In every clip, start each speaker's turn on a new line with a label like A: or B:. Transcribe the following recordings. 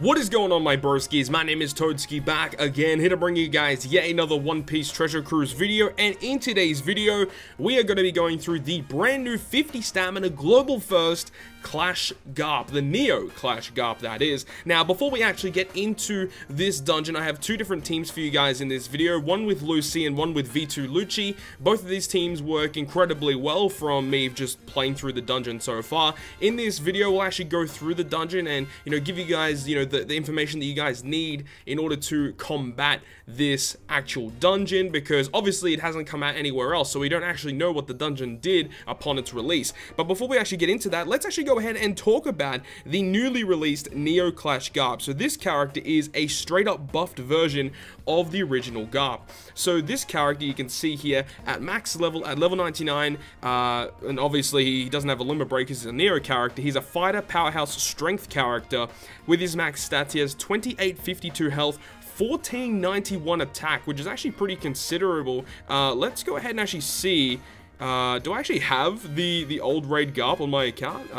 A: What is going on, my broskiis? My name is Toadskii, back again, here to bring you guys yet another One Piece Treasure Cruise video. And in today's video, we are going to be going through the brand new 50 stamina global first Clash GARP, the Neo Clash GARP, that is. Now, before we actually get into this dungeon, I have two different teams for you guys in this video, one with Lucci and one with V2 Lucci. Both of these teams work incredibly well from me just playing through the dungeon so far. In this video, we'll actually go through the dungeon and, give you guys, the information that you guys need in order to combat this actual dungeon, because obviously it hasn't come out anywhere else, so we don't actually know what the dungeon did upon its release. But before we actually get into that, let's actually go ahead and talk about the newly released Neo Clash GARP. So this character is a straight up buffed version of the original GARP. So this character you can see here at max level, at level 99, and obviously he doesn't have a limit break, he's a Neo character. He's a fighter, powerhouse, strength character. With his max stats, he has 2852 health, 1491 attack, which is actually pretty considerable. Let's go ahead and actually see. Do I actually have the old raid GARP on my account?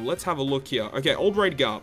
A: Let's have a look here. Okay, old raid GARP.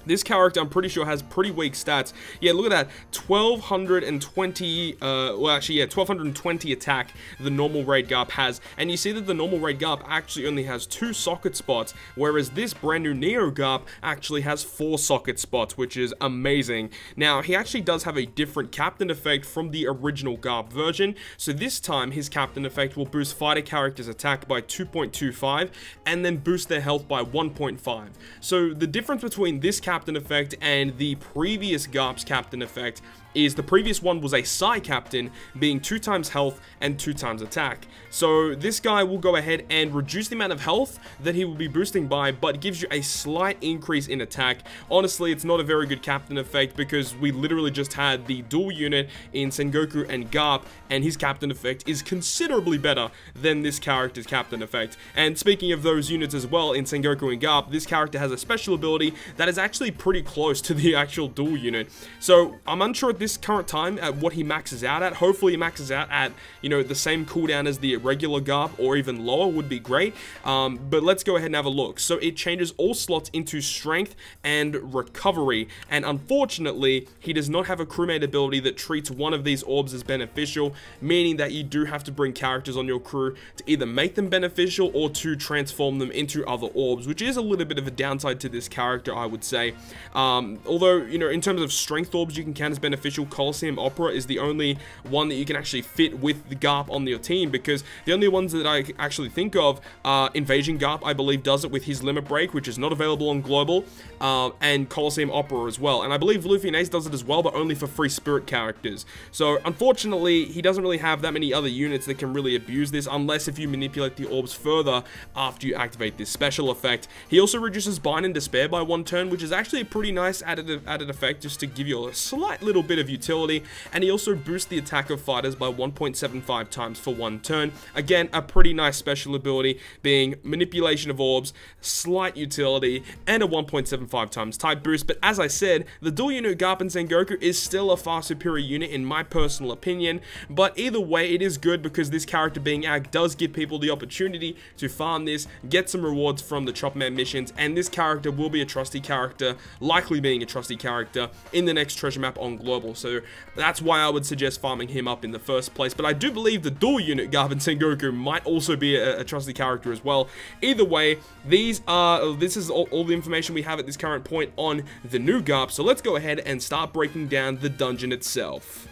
A: This character, I'm pretty sure, has pretty weak stats. Yeah, look at that. 1220, well, actually, yeah, 1220 attack the normal raid GARP has. And you see that the normal raid GARP actually only has 2 socket spots, whereas this brand new Neo GARP actually has 4 socket spots, which is amazing. Now, he actually does have a different captain effect from the original GARP version. So this time, his captain effect will boost fighter characters' attack by 2.25, and then boost their health by 1.5. So the difference between this captain effect and the previous GARP's captain effect is the previous one was a Psi captain, being 2 times health and 2 times attack. So this guy will go ahead and reduce the amount of health that he will be boosting by, but gives you a slight increase in attack. Honestly, it's not a very good captain effect because we literally just had the dual unit in Sengoku and GARP, and his captain effect is considerably better than this character's captain effect. And speaking of those units as well, in Sengoku and GARP, this character has a special ability that is actually pretty close to the actual dual unit. So I'm unsure at this current time at what he maxes out at. Hopefully he maxes out at, the same cooldown as the regular GARP, or even lower would be great. But let's go ahead and have a look. So it changes all slots into strength and recovery, and unfortunately he does not have a crewmate ability that treats one of these orbs as beneficial, meaning that you do have to bring characters on your crew to either make them beneficial or to transform them into other orbs, which is a little bit of a downside to this character, I would say. Although, in terms of strength orbs you can count as beneficial, Coliseum Opera is the only one that you can actually fit with the GARP on your team, because the only ones that I actually think of are Invasion GARP, I believe, does it with his limit break, which is not available on global, and Coliseum Opera as well. And I believe Luffy and Ace does it as well, but only for free spirit characters. So unfortunately, he doesn't really have that many other units that can really abuse this, unless if you manipulate the orbs further after you activate this special effect. He also reduces Bind and Despair by 1 turn, which is actually a pretty nice added effect, just to give you a slight little bit of utility. And he also boosts the attack of fighters by 1.75 times for 1 turn. Again, a pretty nice special ability, being manipulation of orbs, slight utility, and a 1.75 times type boost. But as I said, the dual unit GARP and Sengoku is still a far superior unit in my personal opinion. But either way, it is good because this character being AG does give people the opportunity to farm this, get some rewards from the Chopman missions, and this character will be a trusty character, likely being a trusty character in the next treasure map on global. So that's why I would suggest farming him up in the first place. But I do believe the dual unit GARP and Sengoku might also be a trusty character as well. Either way, this is all the information we have at this current point on the new GARP. So let's go ahead and start breaking down the dungeon itself.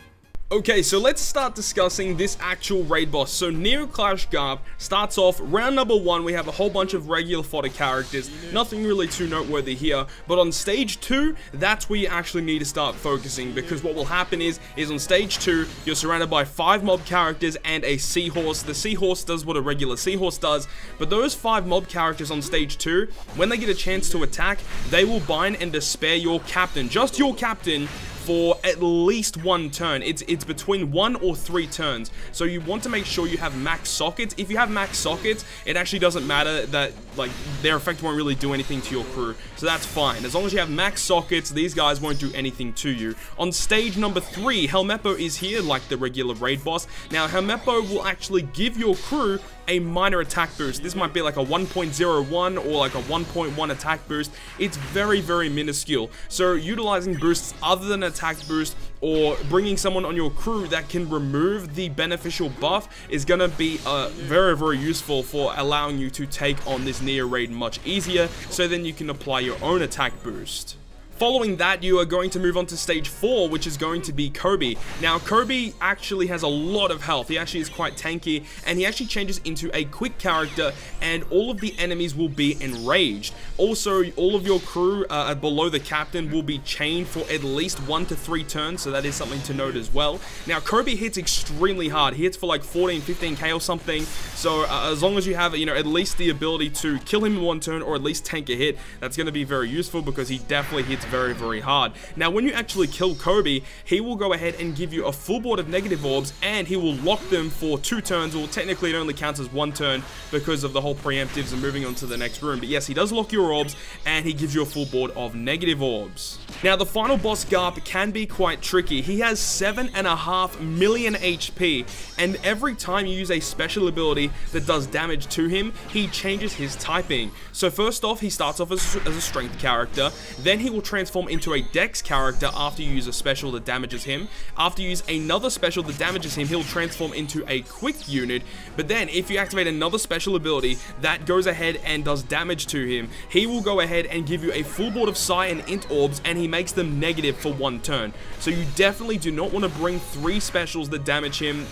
A: Okay, so let's start discussing this actual raid boss. So Neo Clash GARP starts off round number 1. We have a whole bunch of regular fodder characters, nothing really too noteworthy here. But on stage 2, that's where you actually need to start focusing, because what will happen is on stage 2, you're surrounded by 5 mob characters and a seahorse. The seahorse does what a regular seahorse does, but those 5 mob characters on stage 2, when they get a chance to attack, they will bind and despair your captain, just your captain, for at least 1 turn. It's between 1 or 3 turns. So you want to make sure you have max sockets. If you have max sockets, it actually doesn't matter that, like, their effect won't really do anything to your crew. So that's fine. As long as you have max sockets, these guys won't do anything to you. On stage number 3, Helmeppo is here, like the regular raid boss. Now, Helmeppo will actually give your crew a minor attack boost. This might be like a 1.01 or like a 1.1 attack boost. It's very, very minuscule. So utilizing boosts other than attack boost or bringing someone on your crew that can remove the beneficial buff is going to be very, very useful for allowing you to take on this Neo raid much easier, so then you can apply your own attack boost. Following that, you are going to move on to stage 4, which is going to be Kobe. Now, Kobe actually has a lot of health. He actually is quite tanky, and he actually changes into a quick character, and all of the enemies will be enraged. Also, all of your crew below the captain will be chained for at least 1 to 3 turns, so that is something to note as well. Now, Kobe hits extremely hard. He hits for like 14, 15k or something, so as long as you have, at least the ability to kill him in 1 turn or at least tank a hit, that's going to be very useful because he definitely hits very, very hard. Now, when you actually kill Kobe, he will go ahead and give you a full board of negative orbs, and he will lock them for 2 turns. Well, technically it only counts as 1 turn because of the whole preemptives and moving on to the next room. But yes, he does lock your orbs, and he gives you a full board of negative orbs. Now, the final boss GARP can be quite tricky. He has 7.5 million HP, and every time you use a special ability that does damage to him, he changes his typing. So first off, he starts off as a strength character, then he will transform into a dex character after you use a special that damages him. After you use another special that damages him, he'll transform into a quick unit. But then if you activate another special ability that goes ahead and does damage to him, he will go ahead and give you a full board of Psi and Int orbs, and he makes them negative for 1 turn. So you definitely do not want to bring 3 specials that damage him.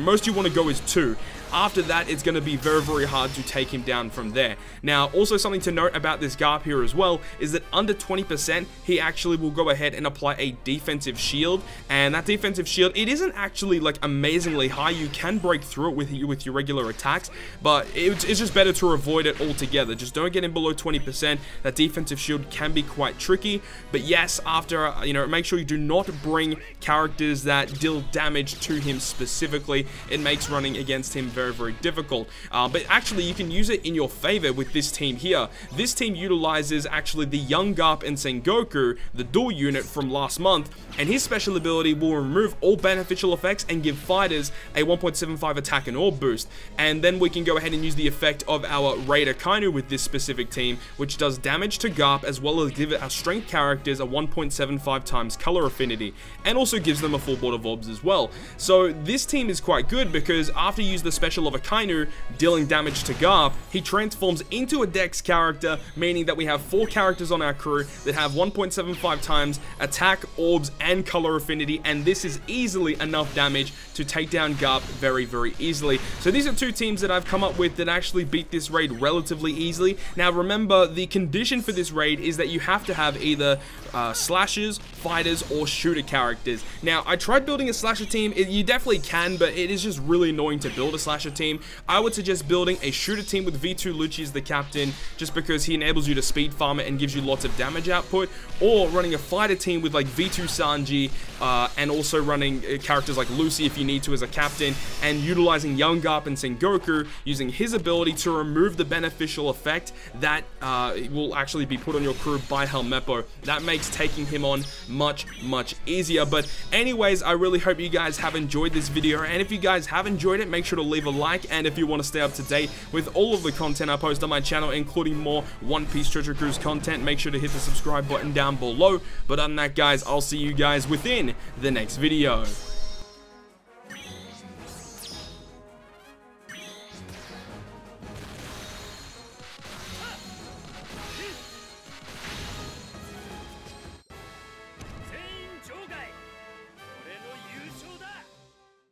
A: Most you want to go is 2. After that, it's going to be very, very hard to take him down from there. Now, also something to note about this GARP here as well is that under 20%, he actually will go ahead and apply a defensive shield. And that defensive shield, it isn't actually like amazingly high. You can break through it with your regular attacks, but it's just better to avoid it altogether. Just don't get in below 20%. That defensive shield can be quite tricky. But yes, after, make sure you do not bring characters that deal damage to him specifically. It makes running against him very, very difficult. But actually, you can use it in your favor with this team here. This team utilizes actually the Young GARP and Sengoku, the dual unit from last month, and his special ability will remove all beneficial effects and give fighters a 1.75 attack and orb boost. And then we can go ahead and use the effect of our Raider Kainu with this specific team, which does damage to GARP as well as give our strength characters a 1.75 times color affinity, and also gives them a full board of orbs as well. So this team is quite good because after you use the special of a Kainu dealing damage to GARP, he transforms into a dex character, meaning that we have 4 characters on our crew that have 1.75 times attack, orbs, and color affinity, and this is easily enough damage to take down GARP very, very easily. So these are 2 teams that I've come up with that actually beat this raid relatively easily. Now remember, the condition for this raid is that you have to have either slashers, fighters, or shooter characters. Now, I tried building a slasher team. You definitely can, but it is just really annoying to build a slasher team. I would suggest building a shooter team with V2 Lucci as the captain, just because he enables you to speed farm it and gives you lots of damage output, or running a fighter team with like V2 Sanji, and also running characters like Lucci if you need to as a captain, and utilizing Young GARP and Sengoku, using his ability to remove the beneficial effect that will actually be put on your crew by Helmeppo. That makes taking him on much, much easier. But anyways, I really hope you guys have enjoyed this video, and if you guys have enjoyed it, make sure to leave a like, and if you want to stay up to date with all of the content I post on my channel, including more One Piece Treasure Cruise content, make sure to hit the subscribe button down below. But other than that, guys, I'll see you guys within the next video.